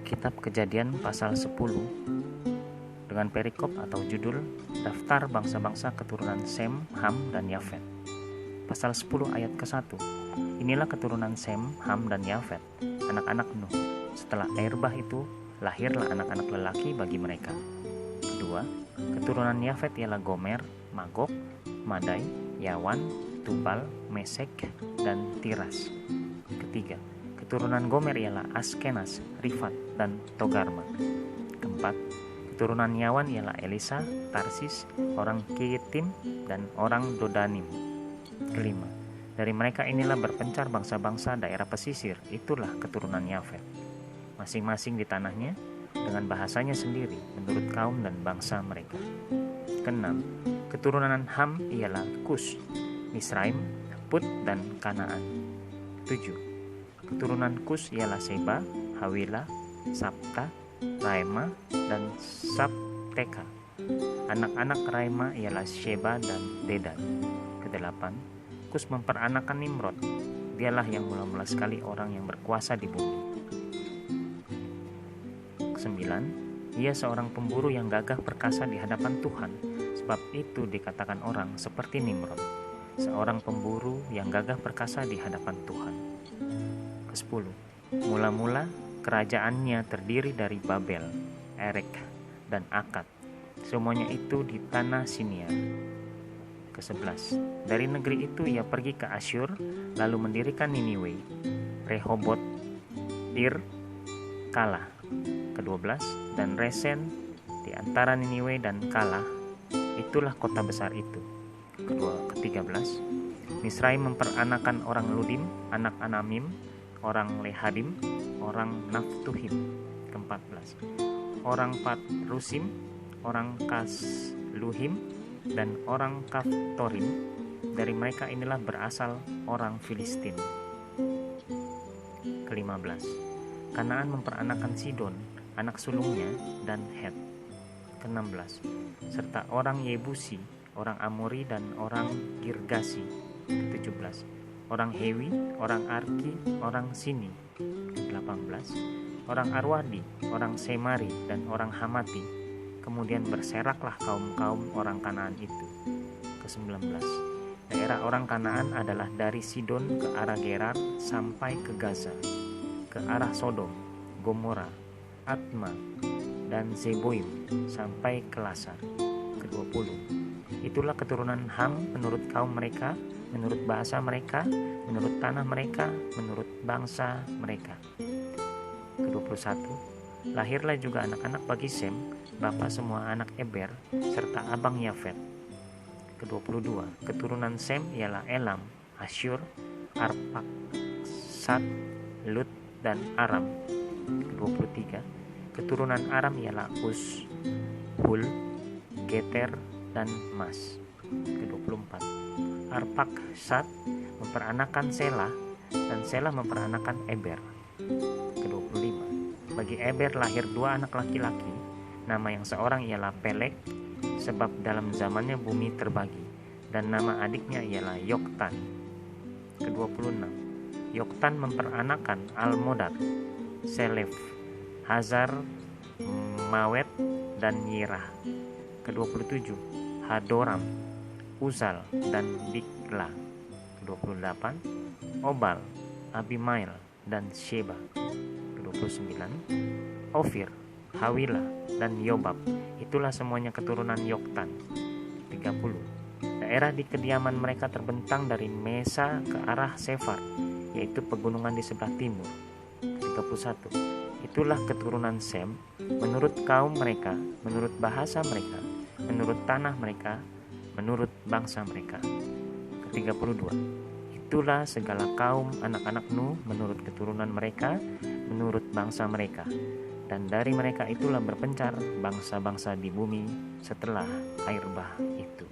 Kitab Kejadian pasal 10 dengan perikop atau judul Daftar Bangsa-Bangsa Keturunan Sem, Ham, dan Yafet. Pasal 10 ayat ke-1. Inilah keturunan Sem, Ham, dan Yafet, anak-anak Nuh. Setelah air bah itu, lahirlah anak-anak lelaki bagi mereka. Kedua, keturunan Yafet ialah Gomer, Magog, Madai, Yawan, Tubal, Mesek, dan Tiras. Ketiga, keturunan Gomer ialah Askenas, Rifat, dan Togarma. Keempat, keturunan Yawan ialah Elisa, Tarsis, orang Kitim, dan orang Dodanim. Kelima, dari mereka inilah berpencar bangsa-bangsa daerah pesisir, itulah keturunan Yafet. Masing-masing di tanahnya, dengan bahasanya sendiri, menurut kaum dan bangsa mereka. Keenam, keturunan Ham ialah Kus, Misraim, Put, dan Kanaan. 7. Keturunan Kus ialah Seba, Hawila, Sabta, Raima, dan Sabteka. Anak-anak Raima ialah Sheba dan Dedan. Kedelapan, Kus memperanakan Nimrod. Dialah yang mula-mula sekali orang yang berkuasa di bumi. Kesembilan, ia seorang pemburu yang gagah perkasa di hadapan Tuhan. Sebab itu dikatakan orang seperti Nimrod, seorang pemburu yang gagah perkasa di hadapan Tuhan. Ke-10, mula-mula kerajaannya terdiri dari Babel, Erek, dan Akad. Semuanya itu di tanah Siniar. Ke-11, dari negeri itu ia pergi ke Asyur, lalu mendirikan Niniwe, Rehoboth, Ir, Kala. Ke-12, dan Resen di antara Niniwe dan Kala, itulah kota besar itu. Ke-13, Misraim memperanakan orang Ludim, anak Anamim, orang Lehadim, orang Naftuhim. Ke-14, orang Patrusim, orang Kasluhim, dan orang Kaftorim. Dari mereka inilah berasal orang Filistin. Ke-15, Kanaan memperanakan Sidon, anak sulungnya, dan Het. Ke-16, serta orang Yebusi, orang Amori, dan orang Girgasi. Ke-17, orang Hewi, orang Arki, orang Sini. Ke-18, orang Arwadi, orang Semari, dan orang Hamati. Kemudian berseraklah kaum-kaum orang Kanaan itu. Ke-19, daerah orang Kanaan adalah dari Sidon ke arah Gerar sampai ke Gaza, ke arah Sodom, Gomora, Atma, dan Zeboim sampai ke Lasar. Ke-20, itulah keturunan Ham menurut kaum mereka, menurut bahasa mereka, menurut tanah mereka, menurut bangsa mereka. Ke-21, lahirlah juga anak-anak bagi Sem, bapa semua anak Eber, serta abang Yafet. Ke-22, keturunan Sem ialah Elam, Asyur, Arpaksad, Lut, dan Aram. Ke-23, keturunan Aram ialah Uz, Hul, Geter, dan Mas. Ke-24, Arpaksad memperanakan Selah, dan Selah memperanakan Eber. Ke-25, bagi Eber lahir dua anak laki-laki, nama yang seorang ialah Pelek, sebab dalam zamannya bumi terbagi, dan nama adiknya ialah Yoktan. Ke-26, Yoktan memperanakan Almodad, Selef, Hazar, Mawet, dan Yirah. Ke-27, Hadoram, Uzal, dan Bikla. Ke-28, Obal, Abimael, dan Sheba. Ke-29, Ofir, Hawila, dan Yobab. Itulah semuanya keturunan Yoktan. 30, daerah di kediaman mereka terbentang dari Mesa ke arah Sefar, yaitu pegunungan di sebelah timur. 31, itulah keturunan Sem menurut kaum mereka, menurut bahasa mereka, menurut tanah mereka, menurut bangsa mereka. Ke-32, itulah segala kaum anak-anak Nuh menurut keturunan mereka, menurut bangsa mereka. Dan dari mereka itulah berpencar bangsa-bangsa di bumi setelah air bah itu.